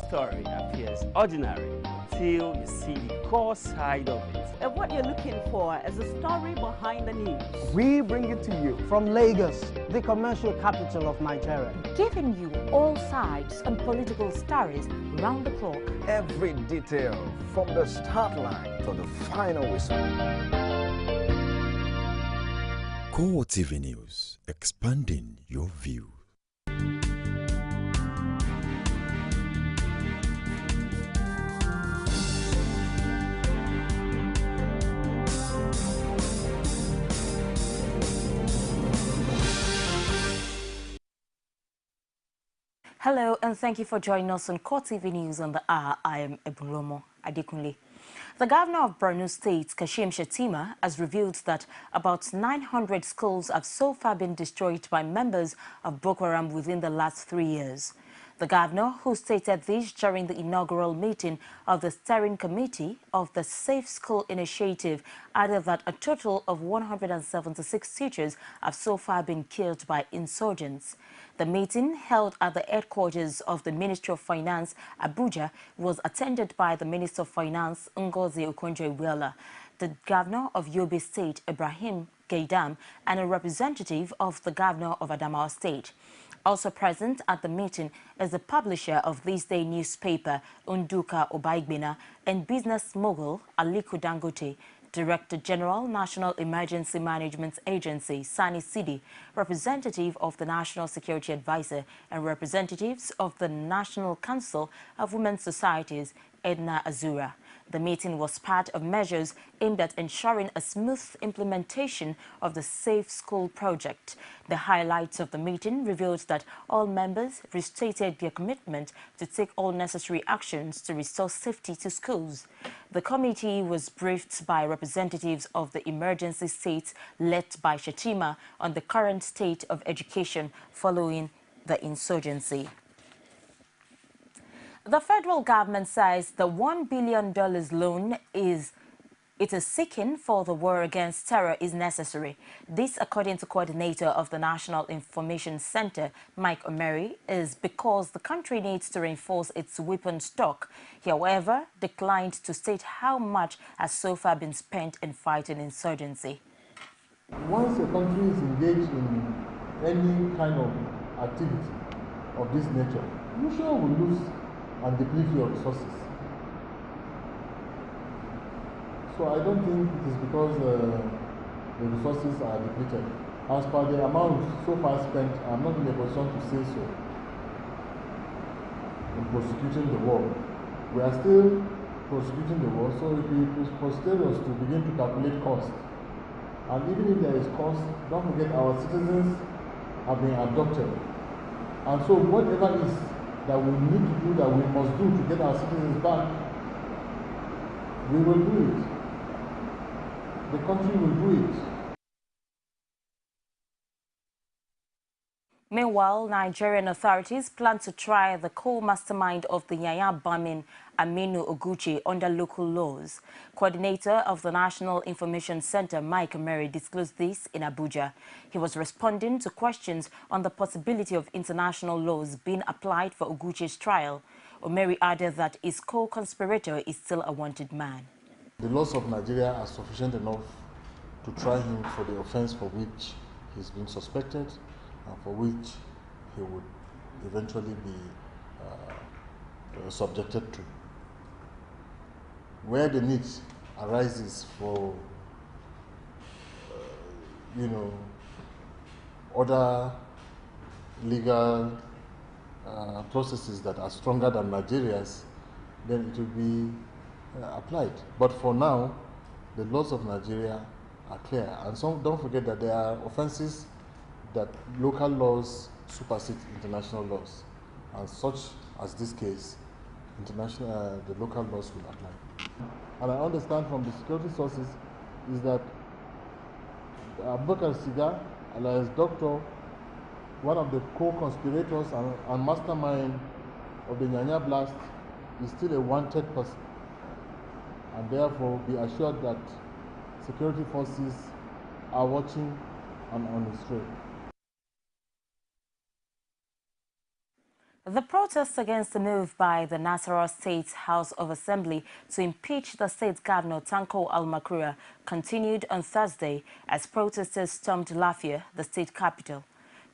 Story appears ordinary until you see the core side of it. And what you're looking for is the story behind the news. We bring it to you from Lagos, the commercial capital of Nigeria. Giving you all sides and political stories round the clock. Every detail from the start line to the final whistle. CoreTV News, expanding your view. Hello and thank you for joining us on CoreTV News on the hour. I am Ebulomo Adekunle. The governor of Borno State, Kashim Shettima, has revealed that about 900 schools have so far been destroyed by members of Boko Haram within the last 3 years. The governor, who stated this during the inaugural meeting of the steering committee of the Safe School Initiative, added that a total of 176 teachers have so far been killed by insurgents. The meeting, held at the headquarters of the Ministry of Finance, Abuja, was attended by the Minister of Finance, Ngozi Okonjo-Iweala, the Governor of Yobe State, Ibrahim Gaidam, and a representative of the Governor of Adamawa State. Also present at the meeting is the publisher of this day newspaper, Unduka Obaigbena, and business mogul Aliko Dangote, Director General, National Emergency Management Agency, Sani Sidi, representative of the National Security Advisor, and representatives of the National Council of Women's Societies, Edna Azura. The meeting was part of measures aimed at ensuring a smooth implementation of the Safe School project. The highlights of the meeting revealed that all members restated their commitment to take all necessary actions to restore safety to schools. The committee was briefed by representatives of the emergency states led by Shettima on the current state of education following the insurgency. The federal government says the $1 billion loan it is seeking for the war against terror is necessary. This, according to coordinator of the National Information Center, Mike Omeri, is because the country needs to reinforce its weapon stock. He, however, declined to state how much has so far been spent in fighting insurgency. Once a country is engaged in any kind of activity of this nature, you sure will lose and deplete your resources. So I don't think it is because the resources are depleted. As per the amount so far spent, I'm not in a position to say so in prosecuting the war. We are still prosecuting the war, so it is preposterous to begin to calculate cost. And even if there is cost, don't forget our citizens have been abducted. And so whatever is that we need to do, that we must do to get our citizens back, we will do it. The country will do it. Meanwhile, Nigerian authorities plan to try the co-mastermind of the Yaya bombing, Aminu Oguchi, under local laws. Coordinator of the National Information Center, Mike Omeri, disclosed this in Abuja. He was responding to questions on the possibility of international laws being applied for Oguchi's trial. Omeri added that his co-conspirator is still a wanted man. The laws of Nigeria are sufficient enough to try him for the offense for which he's been suspected and for which he would eventually be subjected to. Where the need arises for, other legal processes that are stronger than Nigeria's, then it will be applied. But for now, the laws of Nigeria are clear. And so don't forget that there are offenses that local laws supersede international laws. And such as this case, the local laws will apply. And I understand from the security sources is that Abubakar Siga, alias Doctor, one of the co-conspirators and mastermind of the Nyanya blast, is still a wanted person. And therefore be assured that security forces are watching and on his trail. The protests against the move by the Nasarawa State House of Assembly to impeach the state governor Tanko Al-Makrura continued on Thursday as protesters stormed Lafia, the state capital.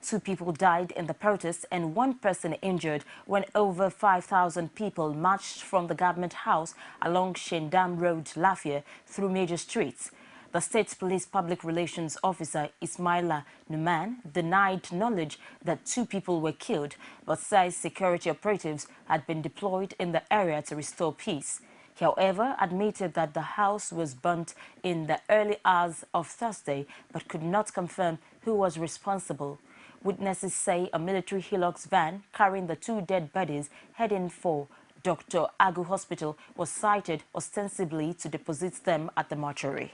2 people died in the protests and 1 person injured when over 5,000 people marched from the government house along Shendam Road, Lafia, through major streets. The state police public relations officer Ismaila Numan denied knowledge that 2 people were killed, but says security operatives had been deployed in the area to restore peace. He, however, admitted that the house was burnt in the early hours of Thursday, but could not confirm who was responsible. Witnesses say a military Hilux van carrying the 2 dead bodies heading for Dr. Agu Hospital was sighted ostensibly to deposit them at the mortuary.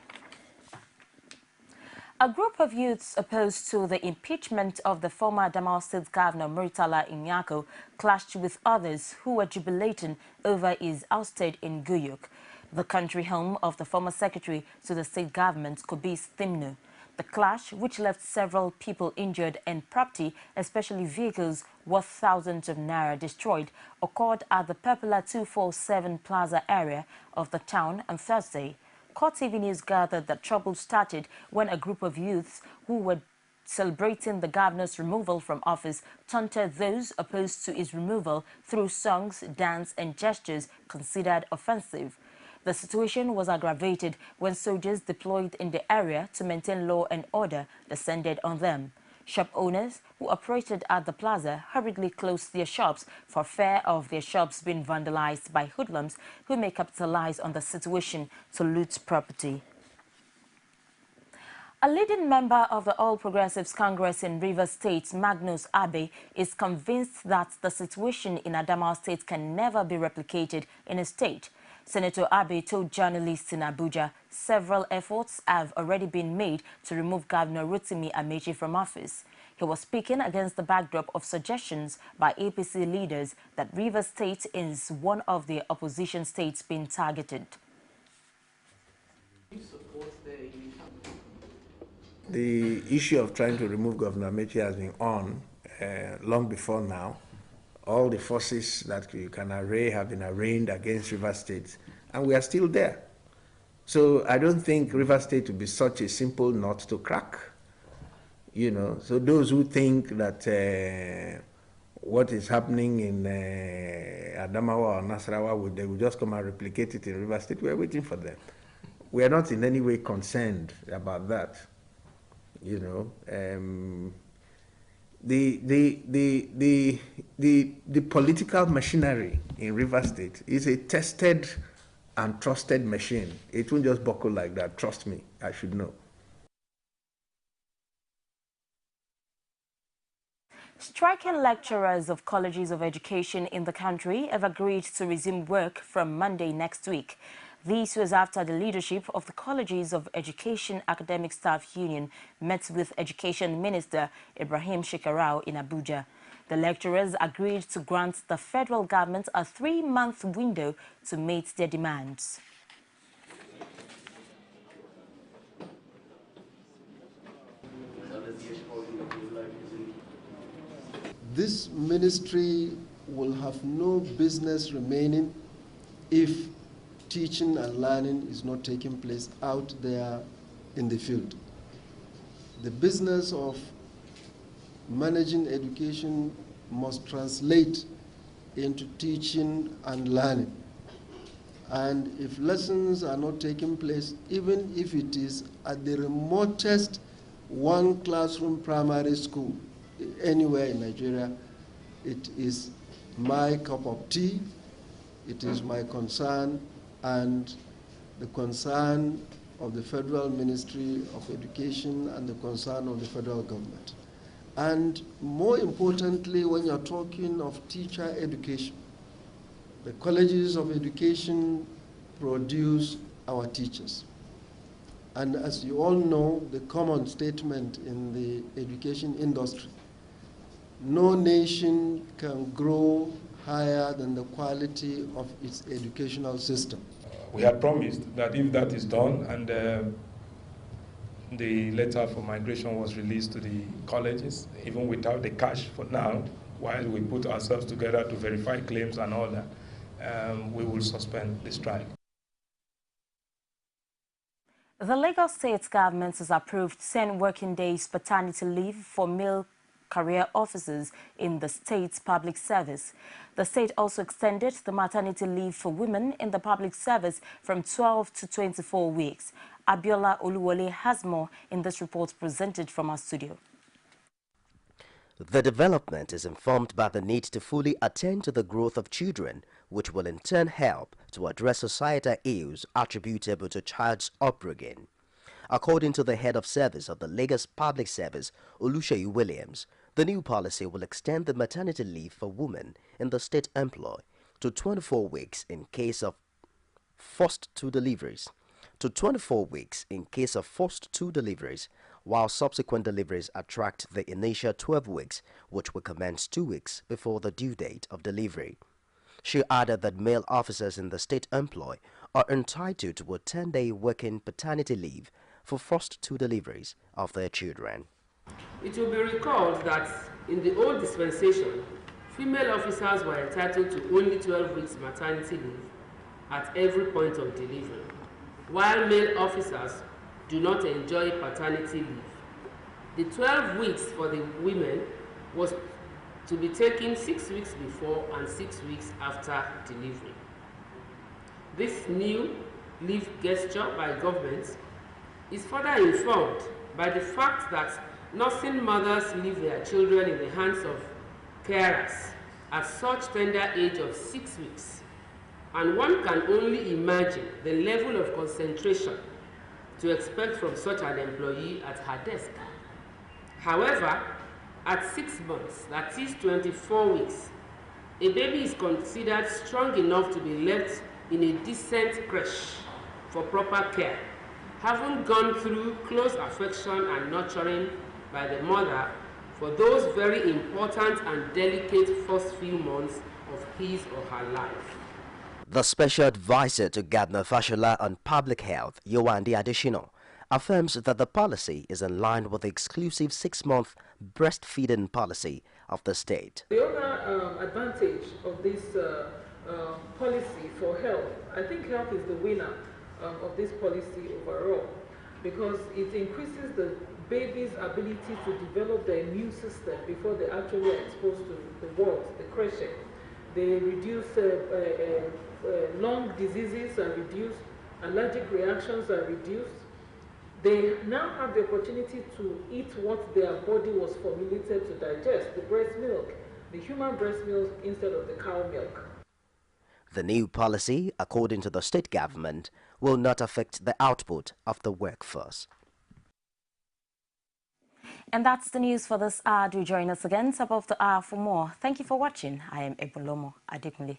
A group of youths opposed to the impeachment of the former Adamawa State Governor Murtala Inyako clashed with others who were jubilating over his ousted in Guyuk, the country home of the former secretary to the state government, Kobis Thimnu. The clash, which left several people injured and property, especially vehicles worth thousands of naira, destroyed, occurred at the popular 247 Plaza area of the town on Thursday. CoreTV News gathered that trouble started when a group of youths who were celebrating the governor's removal from office taunted those opposed to his removal through songs, dance and gestures considered offensive. The situation was aggravated when soldiers deployed in the area to maintain law and order descended on them. Shop owners who operated at the plaza hurriedly closed their shops for fear of their shops being vandalized by hoodlums who may capitalize on the situation to loot property. A leading member of the All Progressives Congress in Rivers State, Magnus Abe, is convinced that the situation in Adamawa State can never be replicated in a state. Senator Abe told journalists in Abuja several efforts have already been made to remove Governor Rotimi Amechi from office. He was speaking against the backdrop of suggestions by APC leaders that Rivers State is one of the opposition states being targeted. The issue of trying to remove Governor Amechi has been on long before now. All the forces that you can array have been arraigned against Rivers State, and we are still there. So I don't think Rivers State will be such a simple nut to crack. You know, so those who think that what is happening in Adamawa or Nasarawa, they will just come and replicate it in Rivers State, we are waiting for them. We are not in any way concerned about that. You know, the political machinery in Rivers State is a tested and trusted machine. It won't just buckle like that. Trust me, I should know. Striking lecturers of colleges of education in the country have agreed to resume work from Monday next week. This was after the leadership of the Colleges of Education Academic Staff Union met with Education Minister Ibrahim Shekarau in Abuja. The lecturers agreed to grant the federal government a 3-month window to meet their demands. This ministry will have no business remaining if teaching and learning is not taking place out there in the field. The business of managing education must translate into teaching and learning. And if lessons are not taking place, even if it is at the remotest 1 classroom primary school anywhere in Nigeria, it is my cup of tea, it is my concern, and the concern of the Federal Ministry of Education and the concern of the federal government. And more importantly, when you're talking of teacher education, the colleges of education produce our teachers. And as you all know, the common statement in the education industry, no nation can grow higher than the quality of its educational system. We had promised that if that is done and the letter for migration was released to the colleges, even without the cash for now, while we put ourselves together to verify claims and all that, we will suspend the strike. The Lagos State government has approved 10 working days paternity leave for male career officers in the state's public service. The state also extended the maternity leave for women in the public service from 12 to 24 weeks. Abiola Oluwole has more in this report presented from our studio. The development is informed by the need to fully attend to the growth of children, which will in turn help to address societal ills attributable to child's upbringing. According to the head of service of the Lagos Public Service, Oluseyi Williams, the new policy will extend the maternity leave for women in the state employ to 24 weeks in case of forced two deliveries, while subsequent deliveries attract the initial 12 weeks, which will commence 2 weeks before the due date of delivery. She added that male officers in the state employ are entitled to a 10-day working paternity leave for first two deliveries of their children. It will be recalled that in the old dispensation, female officers were entitled to only 12 weeks maternity leave at every point of delivery, while male officers do not enjoy paternity leave. The 12 weeks for the women was to be taken 6 weeks before and 6 weeks after delivery. This new leave gesture by government is further informed by the fact that nursing mothers leave their children in the hands of carers at such tender age of 6 weeks, and one can only imagine the level of concentration to expect from such an employee at her desk. However, at 6 months, that is 24 weeks, a baby is considered strong enough to be left in a decent creche for proper care, having gone through close affection and nurturing by the mother for those very important and delicate first few months of his or her life. The Special Advisor to Governor Fashola on Public Health, Yowandi Adesina, affirms that the policy is in line with the exclusive 6-month breastfeeding policy of the state. The other advantage of this policy for health, I think health is the winner of this policy overall, because it increases the baby's ability to develop their immune system before they actually are exposed to the world, the creche. They reduce lung diseases are reduced, allergic reactions are reduced. They now have the opportunity to eat what their body was formulated to digest, the breast milk, the human breast milk instead of the cow milk. The new policy, according to the state government, will not affect the output of the workforce. And that's the news for this hour. Do join us again top of the hour for more. Thank you for watching. I am Ebolomo Adekunle.